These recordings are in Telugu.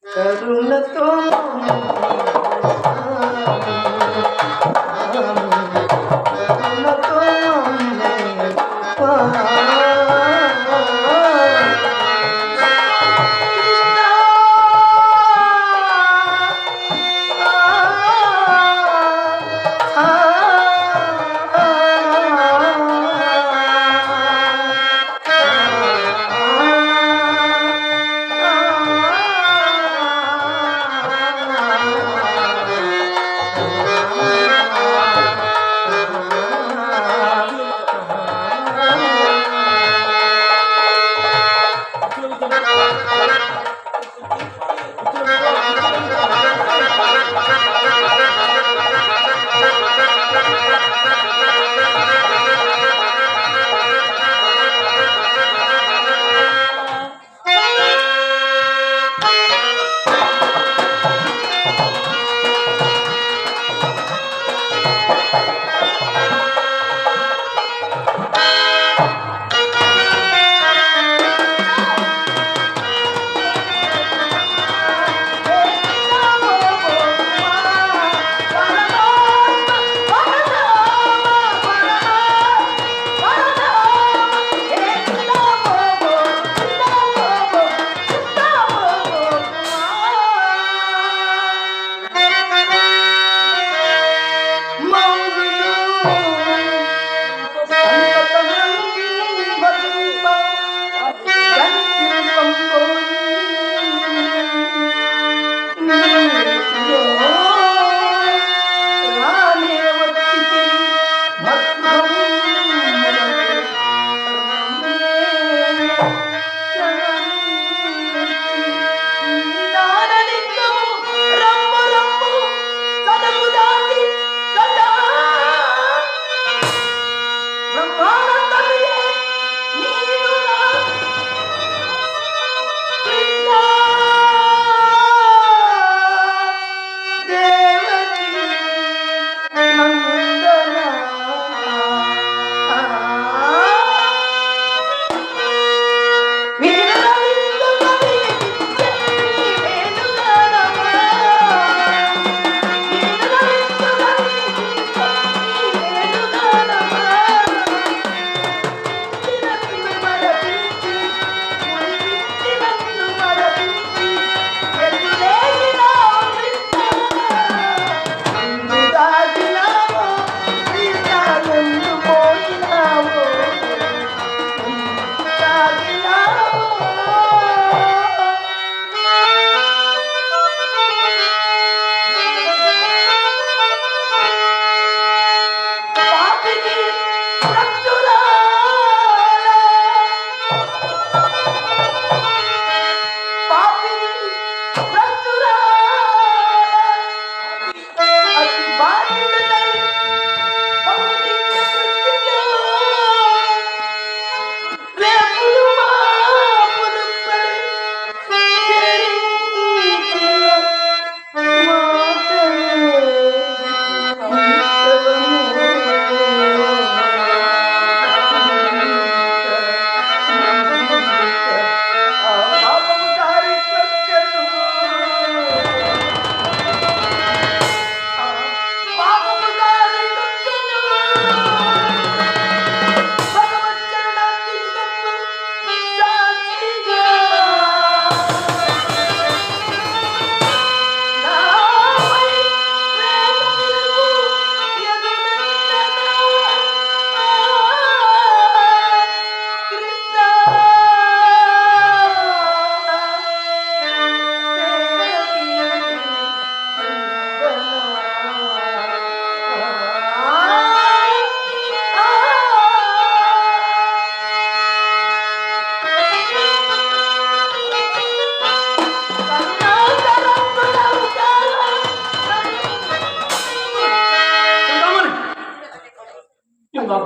కరుణతో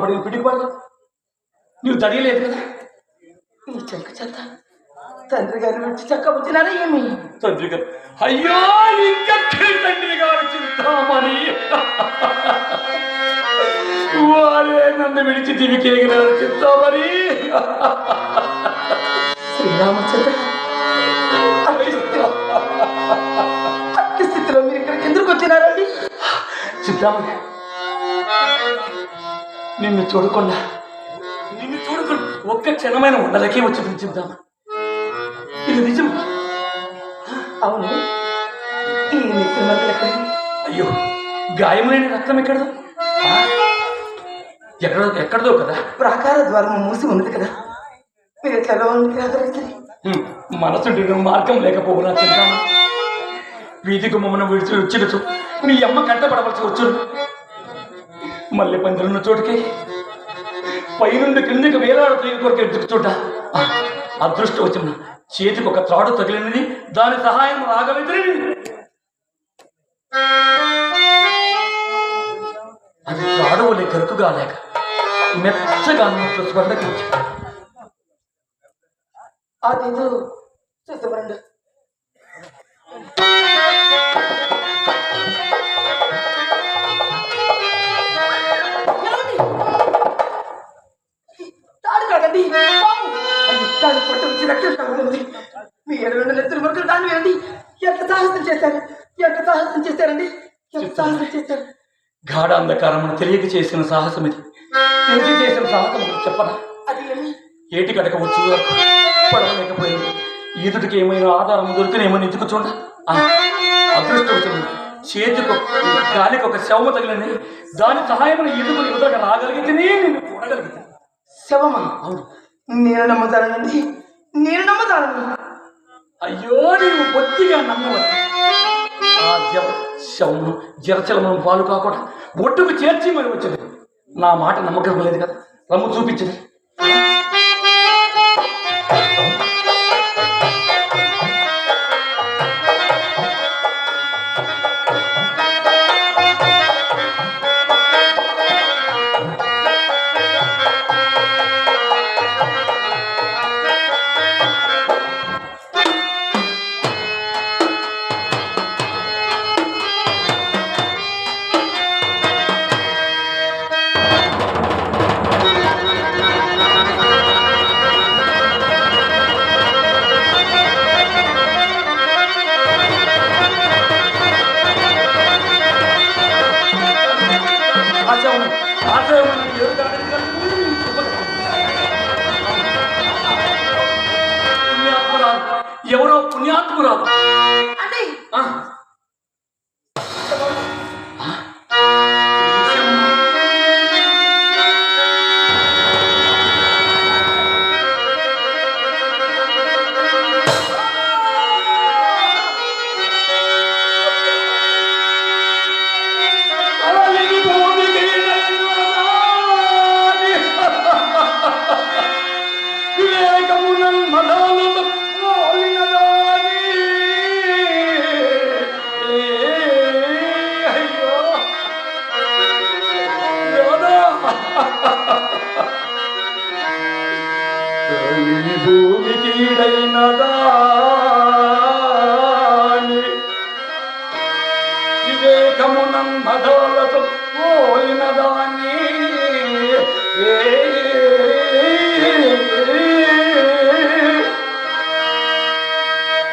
పడిన పిడికిపడదు నువ్వు తడియలేదు కదా. ఈ చెక్క చెత్త తండ్రి గారి నుంచి చక్క వచ్చినారా ఏమి? తండ్రి గారు అయ్యో ఇంకెక్కడి తండ్రి గారు చింతామణి వారే నన్ను విడిచి దివికేగినారు చింతామణి. శ్రీరామచంద్ర అట్టి స్థితిలో మీరు ఇక్కడికి ఎందుకు వచ్చినారండి? చింతామణి నిన్ను చూడకుండా ఒక్క క్షణమైన ఉండలకే వచ్చి చింతామణి. ఇది నిజం. అవును, ఈ నిత్యమంతులు ఎక్కడి? అయ్యో గాయం లేని రక్తం ఎక్కడదో ఎక్కడదో కదా. ప్రాకార ద్వారం మూసి ఉన్నది కదా, మీరు ఎట్లా ఆదరిస్తారు? మనసుంటే మార్గం లేకపోవునా చింతామణి. వీధి గుమ్మను విడిచి వచ్చినచు నీ అమ్మ కంటపడవలసి వచ్చు. మల్లె పందిరున్న చోటుకి పైనుండి కిందికి వేలాడు తీగ కొరకు ఎత్తుకు చూడ అదృష్టం వచ్చిన చేతికి ఒక త్రాడు తగిలినది. దాని సహాయం రాగలిగితే అది త్రాడు వలె కరుకుగా లేక మెచ్చగా అన్నట్లు స్వర్ణకి అదేదో చూస్తామండి. తాడు కాదండి, తాడు పొట్టు వచ్చి రక్తం. మీ 700 నెత్తులు మొక్కలు దాన్ని వేయండి. ఎంత సాహసం చేశారు, ఎంత సాహసం చేశారండి, ఎంత సాహసం చేశారు. గాఢ అంధకారమును తెలియక చేసిన సాహసం ఇది. తెలిసి చేసిన సాహసం చెప్పనా? అది ఏమి? ఏటి కడకవచ్చు పడవలేకపోయింది. ఈదుటికి ఏమైనా ఆధారం దొరికినేమని ఎత్తుకు చూడ అదృష్టం వచ్చింది. చేతికి గాలికి ఒక శవము తగిలింది. దాని సహాయం ఈదుకుని యువతగా రాగలిగితే నేను చూడగలిగితే. శవమా? అవును, నేను నమ్ముతానండి, నేను నమ్ముతాను. అయ్యో నేను బొత్తిగా నమ్మవచ్చు. ఆ శవము జరచలము పాలు కాకుండా ఒట్టుకు చేర్చి మరి వచ్చింది. నా మాట నమ్మకం లేదు కదా, రమ్ము చూపించింది. ఎవరో పుణ్యాత్మురాలు అంటే భూమికి ఈడైనదాని వివేకమునం మధోలతో పోయినదాన్ని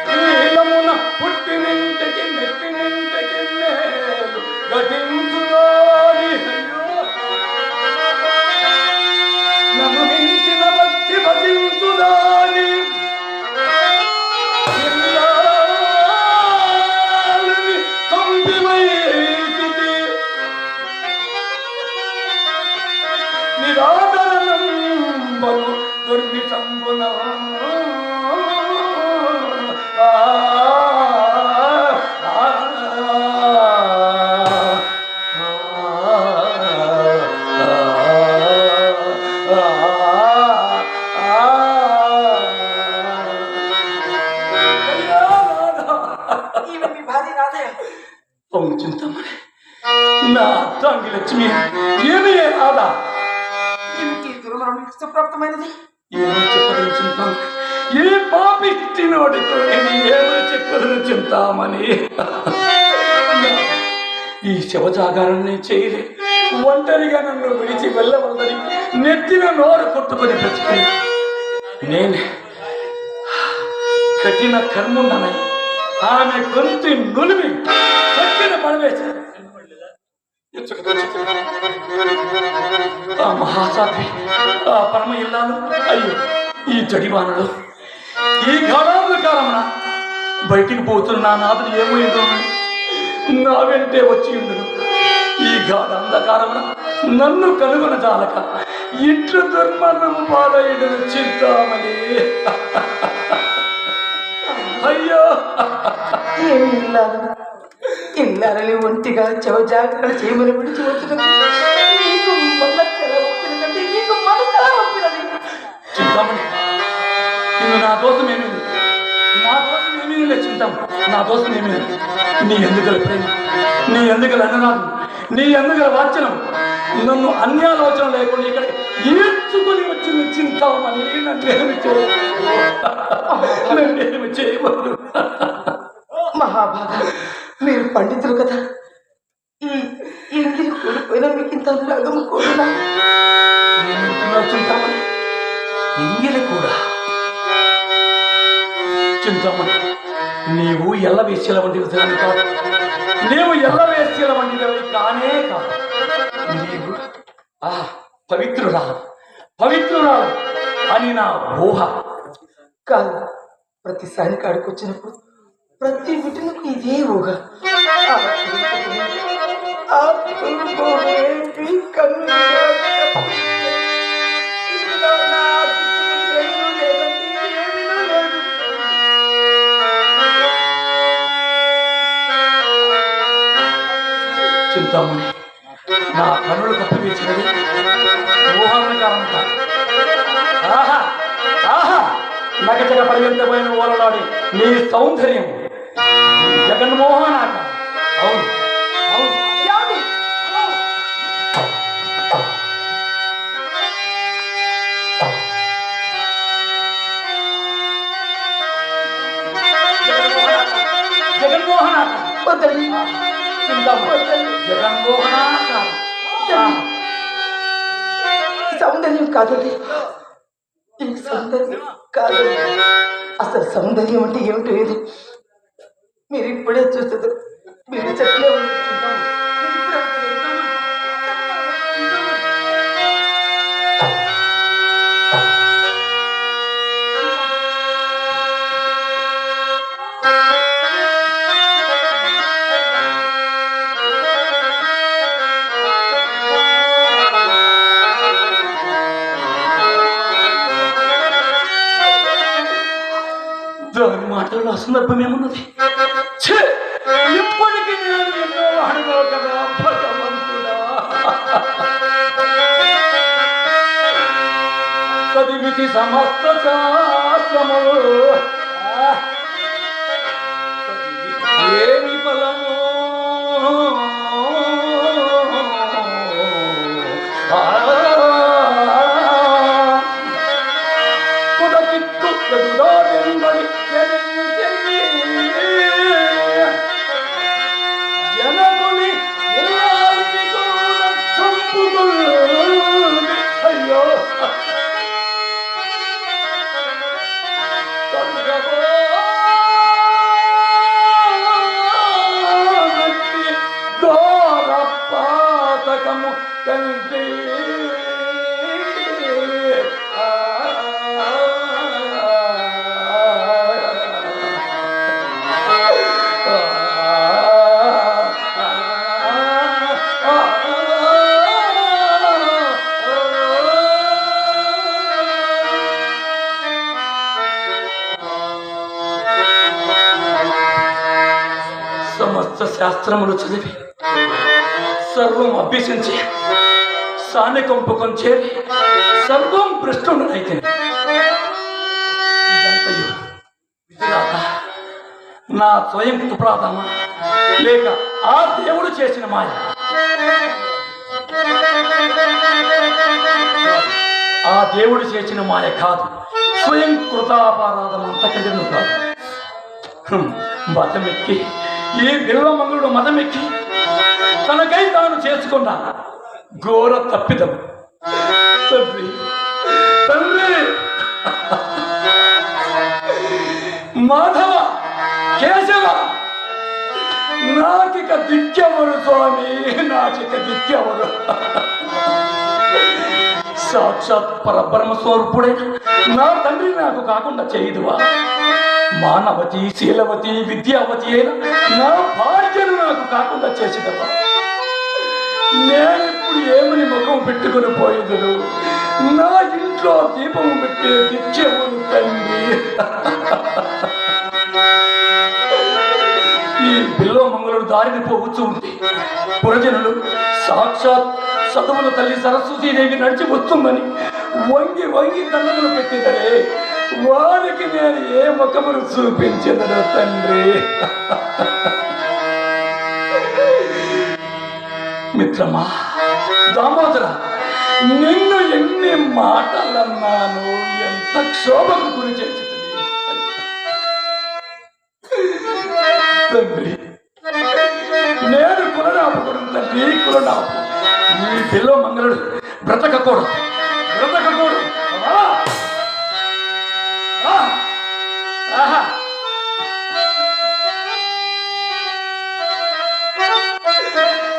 నీలమున పుట్టినింటికి నెట్టినింటికి మేలు గతించుదాని. నన్ను మించిన భక్తి భజించుదాని నిరాదరణం బలు దుర్వి సంబున చింతమని నా తంగి లక్ష్మి ఏమి రాదా? ఇంక ఈ దుర్మరణం సుప్రాప్తమైనది. ఏమని చెప్పదని చింతాం, ఏ పాపిష్టినోడితో నేను ఏమని చెప్పదని చింతామని. ఈ శవజాగారాన్ని చేయలే, ఒంటరిగా నన్ను విడిచి వెళ్ళవల్లని నెత్తిన నోరు కొట్టుకొని బ్రతికింది. నేను కఠిన కర్ముండనని ఆమె గొంతు నులిమి చక్కెన పడవేసి ఆ మహాసాధ్వి, ఆ పరమ ఇల్లాలు, అయ్యో ఈ జడివానలు, ఈ గాఢాంధకారమున బయటికి పోతున్న నా నాదుడు ఏమైందో నా వెంటే వచ్చి ఉండును. ఈ గాఢాంధకారమున నన్ను కనుగొన జాలక ఇంట్లో దుర్మరణము పాలయ్యను చింతామని. అయ్యో ఏమి ఇల్లాలని ఒంటిగా చవజాగ్రత్త చేయమని విడిచి వచ్చినది. నీకు మనసెలా ఒప్పినదంటే నీకు మనసెలా ఒప్పినది. చింతామణి, నువ్వు నా దోషం ఏమీ లేదు చింతాము, నా దోషం ఏమీ లేదు. నీ ఎందుకల ప్రేమ, నీ ఎందుకల అనురాగం, నీ ఎందుకల వాచనం నన్ను అన్యాలోచన లేకుండా ఇక్కడ ఈడ్చుకొని వచ్చి చింతామని. నన్నేమి చేయవద్దు. మహాభాగా, మీరు పండితులు కదా, ఈ ఎంగిలి కూడిపోయినా మీకు ఇంత అనురాగం కూడా. చింతామణి, ఎంగిలి కూడా చింతామణి, నీవు ఎల్ల వేశ్యల వంటివి కాదు, నీవు ఎల్ల వేశ్యల వంటివి కానే కాదు. నీవు పవిత్రురాలు అని నా ఊహ కాదు. ప్రతిసారి కాడికి వచ్చినప్పుడు ప్రతి విటనకు ఇదే ఊహ. చింతామణి, నా కనులు కప్పివేసినది ఊహాకారం కాదు. ఆహా ఆహా, నగచక పర్యంతమైన ఓలలాడి నీ సౌందర్యం జగన్మోహనాక. అవును అవును, జగన్మోహనాక జగన్మోహనాక. సౌందర్యం కాదండి, ఈ సౌందర్యం కాదు. అసలు సౌందర్యం అంటే ఏమిటో ఏది మీరు ఇప్పుడే చూస్తారు. మీరు చెప్పలే దాని మాటల్లో అసందర్భం ఏమున్నది? ఇప్పటికీ నేను ఎన్నో అడగో కదా భగవంతుడా. చదివితి సమస్త శాస్త్రములు, ఏమి ఫలము కుదకిత్తు ఎదురాడెంబడి జనకుని ఇల్లాలిని కూడా చంపుతుంది. అయ్యో ఘోర పాతకము తండ్రి. సమస్త శాస్త్రములు చదివి సర్వం అభ్యసించి సానికంపకం చేరి సర్వం భ్రష్టుడనైతే ఇదంతయు విధిరాత నా స్వయం కృపరాధమా లేక ఆ దేవుడు చేసిన మాయ? ఆ దేవుడు చేసిన మాయ కాదు, స్వయం కృతాపారాధం అంతకంటే కాదు. మతమెక్కి ఈ బిల్వమంగళుడు మతమెక్కి తనకై తాను చేసుకున్న ఘోర తప్పిదం. తండ్రి తండ్రి మాధవ కేశవ, నాకిక దిక్కెవరు స్వామి, నాకిక దిక్కెవరు? సాక్షాత్ పరబ్రహ్మ స్వరూపుడైన నా తండ్రి నాకు కాకుండా చేయదువా? మానవతి, శీలవతి, విద్యావతి అయిన నా భార్యను నాకు కాకుండా చేసిదవా? నేనిప్పుడు ఏమని ముఖం పెట్టుకుని పోయేదును? నా ఇంట్లో దీపం పెట్టే దిక్కెవరు తండ్రి? ఈ బిల్వమంగళుడు దారిని పోవచ్చు ఉంది. పురజనులు సాక్షాత్ చదువుల తల్లి సరస్వతీదేవి నడిచి వస్తుందని వంగి వంగి దండలు పెట్టిదరే, వారికి నేను ఏ ముఖమును చూపించదను తండ్రి? మిత్రమా దామోదర, నిన్ను ఎన్ని మాటలన్నాను, ఎంత క్షోభకు గురి చేసి తండ్రి. నేను కులనాపుకుడు తండ్రి, కులనాపు. ఈ బిల్వమంగళుడు బ్రతకకూడదు, బ్రతకకూడదు.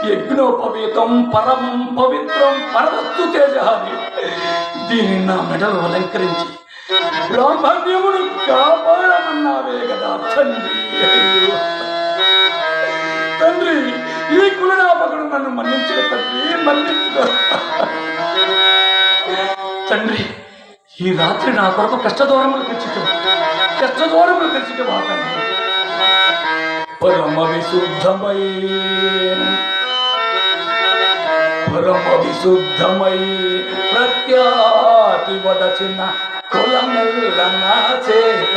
యజ్ఞోపవీతం పరమం పవిత్రం పరవస్తు తేజాన్ని దీన్ని నా మెడలు అలంకరించి బ్రాహ్మణ్యమును కాపాడమన్నావే కదా తండ్రి. తండ్రి, ఈ కులనాపకుడు నన్ను మన్నించు తండ్రి, మన్నించు తండ్రి. ఈ రాత్రి నా కొరకు కష్టదూరములు తెచ్చిటవా తండ్రి. పరమ విశుద్ధమై ప్రత్యాతి వడచిన కులమెల్ల నా చేత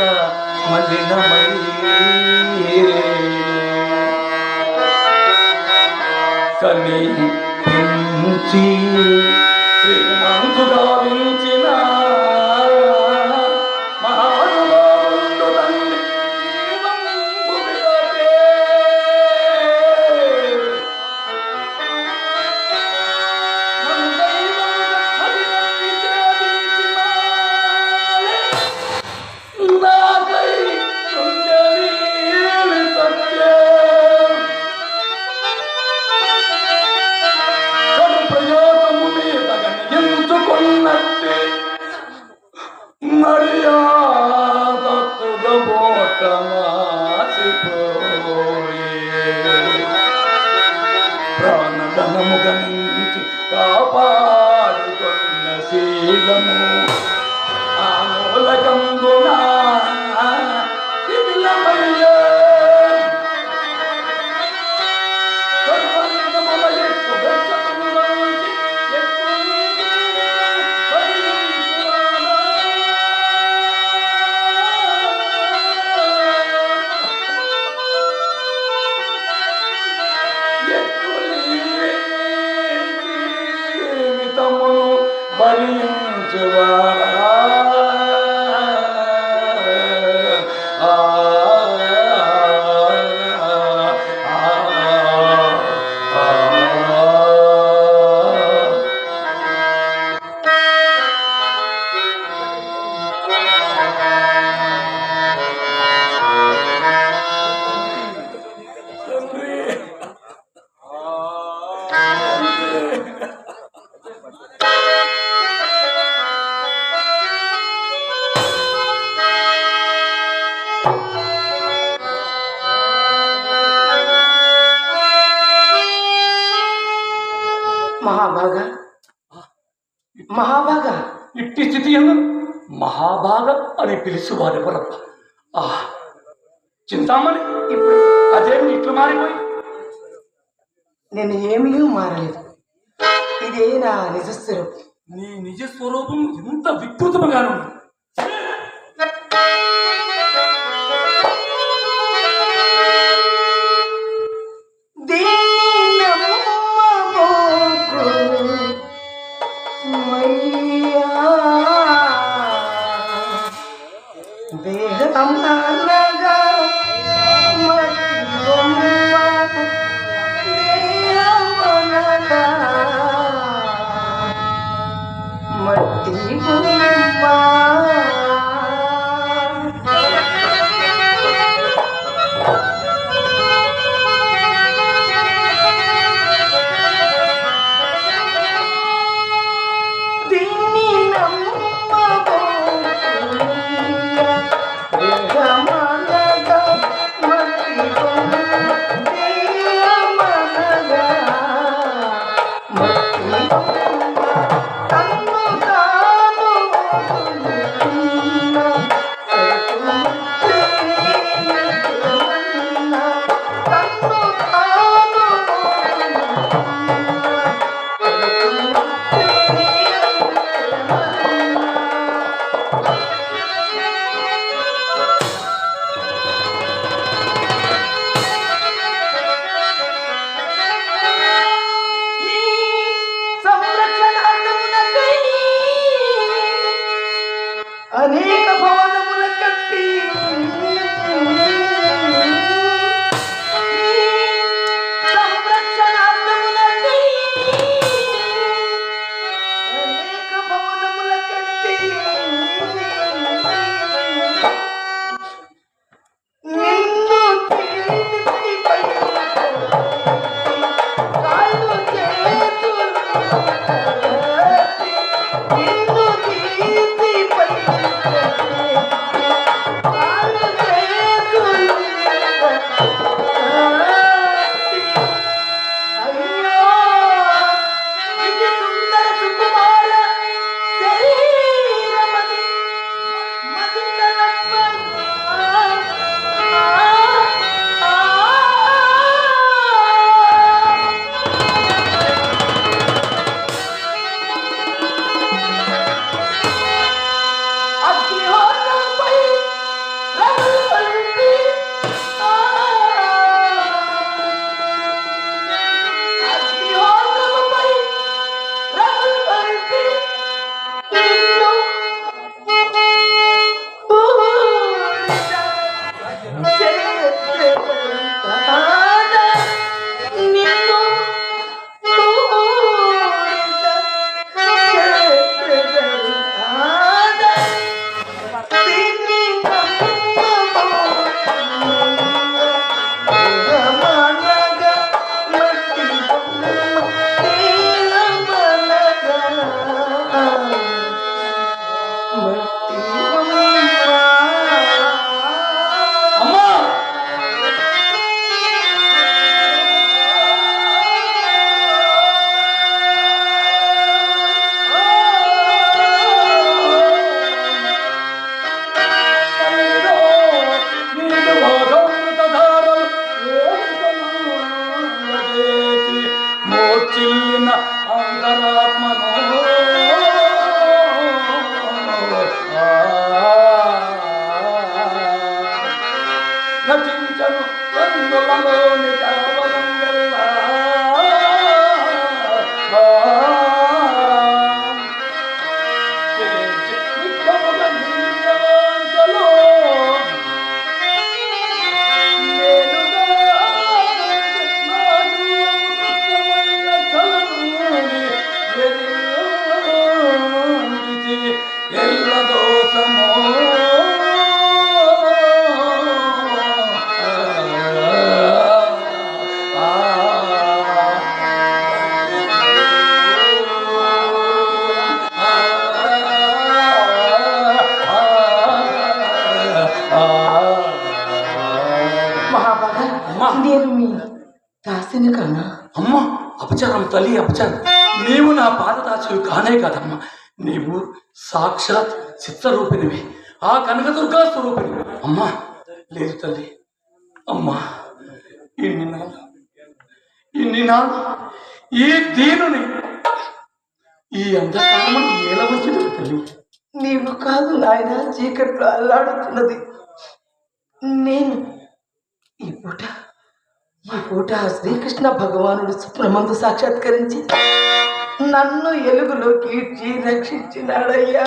మలినమై కనిపించి శ్రీమంతుడా వించిన మహానుభావుడు తండ్రి ప్రాణధనము గణించి కాపాడుకున్న శీలము ఆమూలకంబున శిథిలమయ్యే. మహాభాగా, మహాభాగా, ఇట్టి స్థితి మహాభాగ అని పిలుచువారెవరప్ప? చింతామణి, ఇప్పుడు అదేమి ఇట్లు మారిపోయి? నేను ఏమీ మారలేదు, ఇదే నా నిజస్వరూపం. నీ నిజస్వరూపం ఎంత వికృతముగాను. దీనమ్మ అనేక భవనముల కట్టి సంరక్షణార్థములకై అనేక భవనముల కట్టి నిన్ను తీర్చిపై కాళ్ళు చేతులు నిన్ను తీర్చిపై నచించను అందులలోని కావలం వెళ్ళా నేను మీ దాసిని కన్నా అమ్మా అపచారం తల్లి అపచారం. నీవు నా పాదదాసులు కానే కాదమ్మా, నీవు సాక్షాత్ చిత్రరూపిణివి, ఆ కనకదుర్గా స్వరూపిణి. అమ్మా లేదు తల్లి, అమ్మా ఇన్ని నాడు ఈ దీనుని ఈ అంధకారమును ఎలా వచ్చింది తల్లి? నీవు కాదు నాయన చీకట్లో అల్లాడుతున్నది నేను. ఈ పూట శ్రీకృష్ణ భగవానుడు స్వప్నమందు సాక్షాత్కరించి నన్ను ఎలుగులోకి ఈడ్చి రక్షించినాడయ్యా.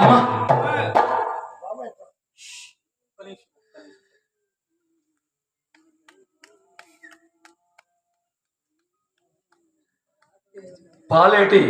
అమ్మా పాలేటి